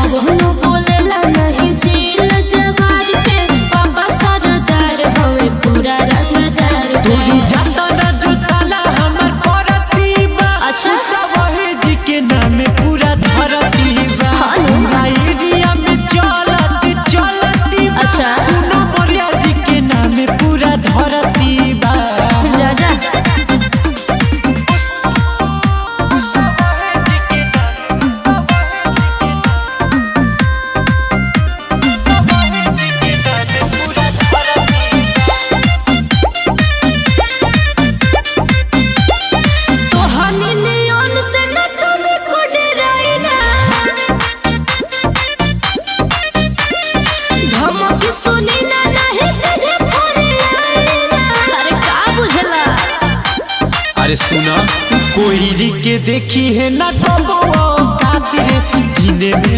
कबहू बोलेला नहीं झील जवार के पापा सरदार हवे पूरा रंगदार तोरी जाता ना जुताला हमर परती बा। अच्छा। वही जी के नाम पूरा धरती बा। हाँ नु। पूरा एरिया में चलती बा। अच्छा। सुनो मोरिया जी के नाम पूरा धरती बा। जा जा तोहनी नियन से न तूने को डराइना धमकी सुनी ना नहीं सीधे फोन लाइना अरे का बुझला अरे सुना कोई के देखी है ना कबो खातिर दिने में